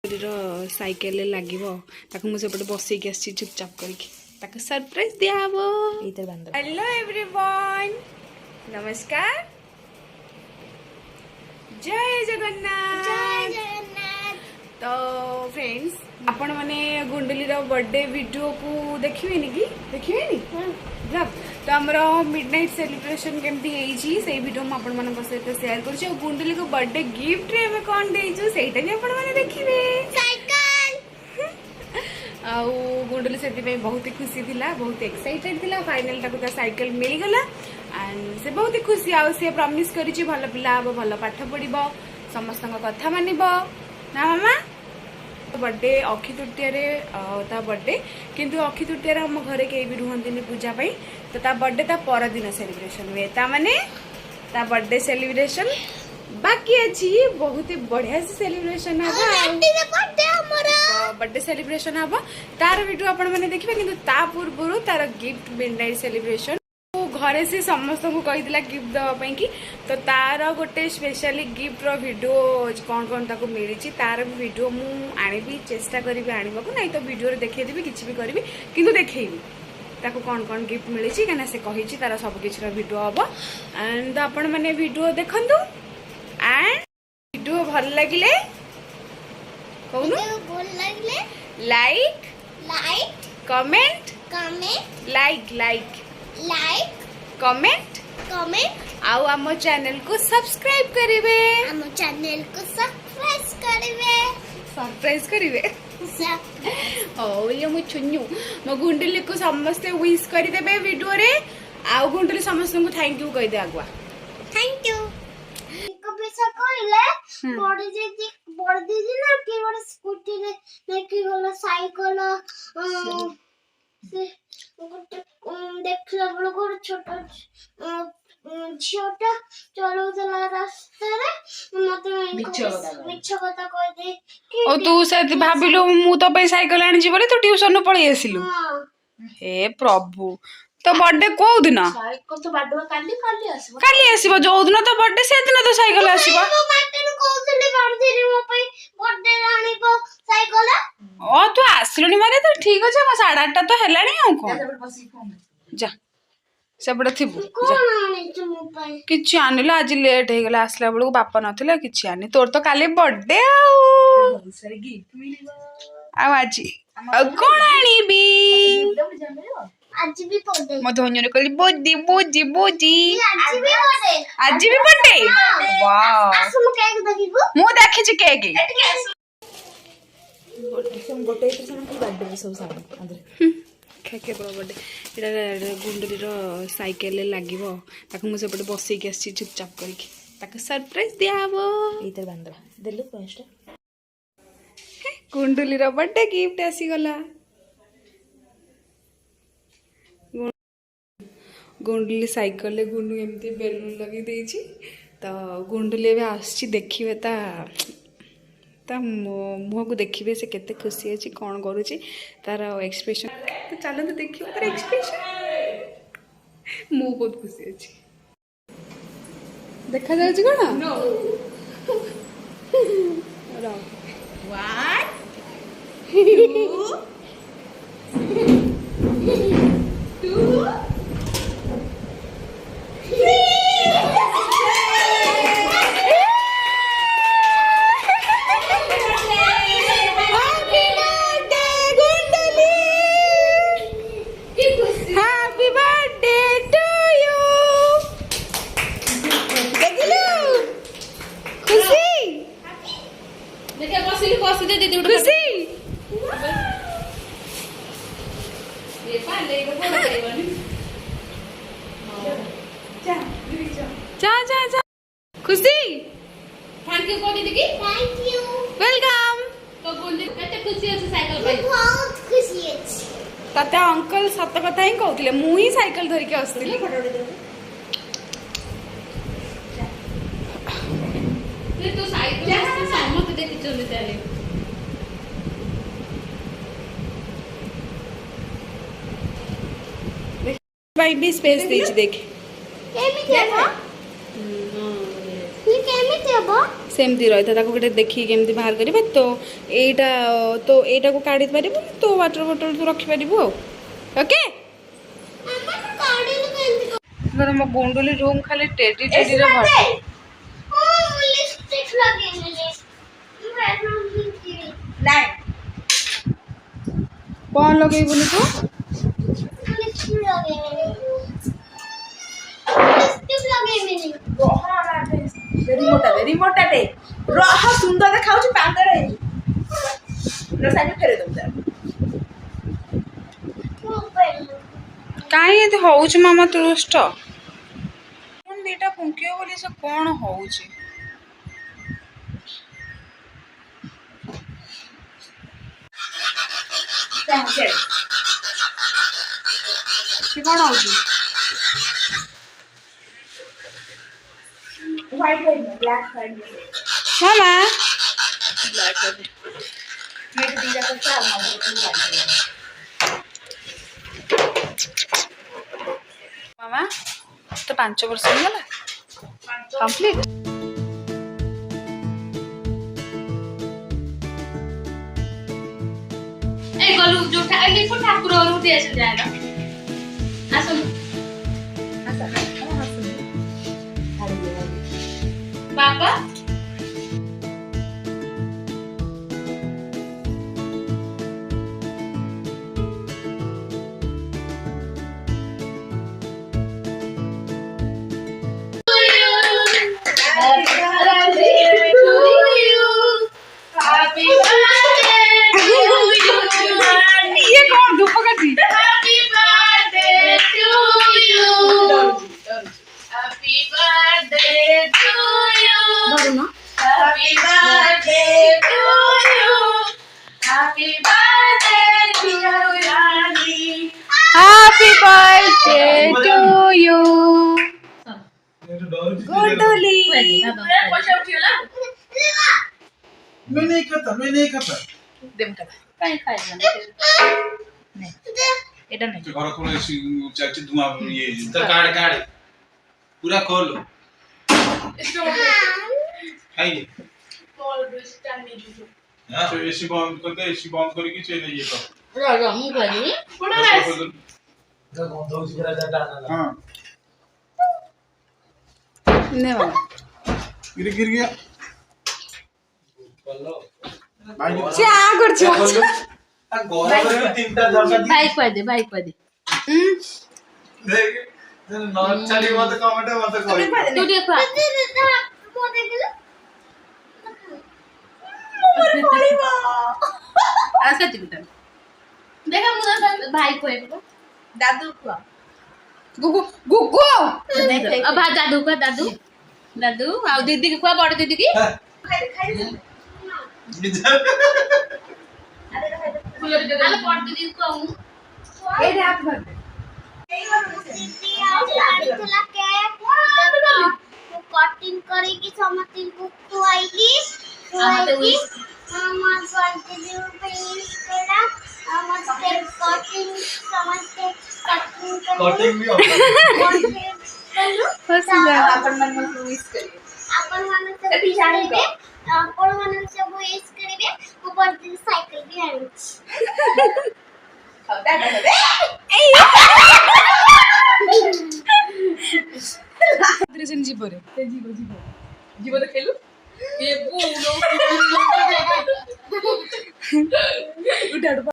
cycle लगे मुझे बसैक आसी चुपचाप करके सरप्राइज दिया हेलो एवरीवन नमस्कार जय जगन्नाथ तो फ्रेंड्स आपण माने गुंडली बर्थडे वीडियो को देखिए ब्लॉग तो आमर मिडनाइट सेलिब्रेशन केमती से वीडियो मुझे सहित शेयर कर गुंडली को बर्थडे गिफ्ट रे हमें कौन देइछु सेटा भी आपण माने देखिबे आउ गुंडली से बहुत ही खुशी थिला बहुत एक्साइटेड थिला फाइनल ताको साइकिल मिल गला एंड से बहुत ही खुशी आउ से प्रॉमिस करिछि भलो पिला हबो भलो पाठ पढिबो समस्त कथा मानिबो ना मामा बर्थडे अक्षी तृतीय ता बर्थडे किंतु अक्षी तृतीय हम घरे कहीं भी रुहंतिनी पूजा पाई तो ता बर्थडे ता पर दिन सेलिब्रेशन हुए ता माने ता बर्थडे सेलिब्रेशन बाकी अच्छी बहुत ही बढ़िया से सेलिब्रेशन बर्थडे सेलिब्रेशन हम तार वीडियो आपण मैंने देखिए किंतु ता पूर्व तार गिफ्ट मिडनाइट सेलिब्रेशन घरे से समस्त को कही गिफ्ट दवाई कि तो तार गोटे स्पेशली गिफ्ट रो वीडियो कौन कौन ताको मिली तार भी वीडियो मु आनिबी चेष्टा करी आनिबा को नहीं तो वीडियो रे देखै देबी किछि भी करबी किंतु देखैबी ताको कौन कौन गिफ्ट मिली कना से कहिछि तार सब किछि रो वीडियो हबो एंड आपण माने वीडियो देखंतु एंड वीडियो भल लागिले कोनु भल लागिले लाइक कमेंट लाइक कमेंट आउ आम चैनल को सब्सक्राइब करिवे सरप्राइज करिवे ओ ये मु छुन्नु मो गुंडली को समस्त विश करि देबे वीडियो रे आउ गुंडली समस्त को थैंक यू कहि दे आगुआ थैंक यू को पैसा कइले बड़ दीदी ना कि बड़ स्कूटी रे ने कि वाला साइकिल से देखला बड़ को छोटा झियोटा चलौतला रास्ता रे मते मिछ कथा कह दे ओ तू से भाबिलु मु तो पे साइकिल आनी जी बोले तू ट्यूशन पळी आसिलु हे प्रभु तो बर्थडे को दिन साइकिल तो बर्थडे काली आसीबो जो दिन तो बर्थडे से दिन तो साइकिल आसीबो मो माटे को कहले बर्थडे रे मो पे बर्थडे रानी को साइकिल ओ तू आसिलुनी मारे तो ठीक अछि म 8:30 तो हेलानी आ को जा सबडे थिबु किछि आनिला आज लेट हे गेला आसला बेलू बापा नथिला किछि आनी तोर तो काली बर्थडे आ सरी गिफ्ट मिलिबा आ आज कोन आनीबी आज भी बर्थडे मो धन्य ने कहली बोजी आज भी बर्थडे वाओ आसु केक देखिबो मु देखि छी केक गोटे बर्थडे सब सामान अंदर खाके बर्थडे इटा गुंडली साइकेल लगे मुझे बसैक आसी चुपचाप करके सरप्राइज दिया इधर बांधवा देलु first गुंडली birthday gift आसीगला गुंडली cycle Gundu एमती बेलून लगे देछि तो गुंडली एबे आछि देखिबे ता मुह को देखिए से केते खुशी अच्छी कौन करुच्ची तार एक्सप्रेशन तो चलते देखिए तार एक्सप्रेशन मु बहुत खुशी अच्छी देखा जाउची कोन नो वन टू जा खुशी थैंक यू को दीदी की थैंक यू वेलकम तो बोल दे कते खुशी আছে साइकिल पाई बहुत खुशी আছে ताते अंकल सत कथा ही कहउतिले मु ही साइकिल धरि के आस्तिली फोटो दे दे तो साइकिल समत देखि चले ताले भाई भी स्पेस देख केमी देबो ये केमी देबो सेमती रही था गोटे देखिए केमती बाहर करवा तो एटा तो एटा को काढ़ी पारिबु तो वाटर बोतल तो रखी पारिबु ओके मो गुंडुली रूम खाली टेडी टेडी रे भर लिपस्टिक लगेले ନାଇଁ कौन लगे बोली तू लिपस्टिक लगेले लिपस्टिक लगेले ରିମୋଟ ଟେ ରହ ସୁନ୍ଦର ଦେଖାଉଛି ପାନ୍ଦର ହେଇଛି ସାଇଡ୍ ଫେରେଇ ଦବୁ ତାର काहे एते होउछ मामा तुष्ट कौन बेटा फुंकियो बोली से कौन होउछ से कौन होउछ व्हाइट व्हाइट ब्लैक व्हाइट मामा ब्लैक मैं तो दीदा करता हूं मामा तो 5 वर्ष हो गला कंप्लीट ए गलु जो ठाकुर उठी आस जाएगा आसो बाबा ये कौन धूप करती हैप्पी बर्थडे टू यू गुडुली पैसा उठियोला मैं नहीं खाता देम का काई खाइला नहीं एटा नहीं घर खोलो ऐसी चाची धुआं ये तो काट पूरा खोलो खाइए हां तो एसी बंद कर दे एसी बंद करके चले ये कर र मु गरी कोना हां ने मामा गिर गया भाई चा करछो तीनटा दरसा बाइक पर दे देख नॉट चली मत कमेंट मत कोई तू देख पा आसा चिकटा देखा मुदा भाई को दादू को गुगु गुगु अब भाई दादू को दादू आ दीदी को बड़ दीदी की खाई आले बड़ दीदी को आऊं ए रे हाथ भर दे कटिंग करेगी समझती को तो आएगी हमार बर्थडे पे करा हमार कटिंग समझते कटिंग भी होता अपन मन में विश करिए अपन मन से बिचारे अपन मन से वो इस करेंगे ऊपर से साइकिल भी आएगी अब दादा दे ड्रेसन जीवरे जीव तो खेलू ये बुलो उठा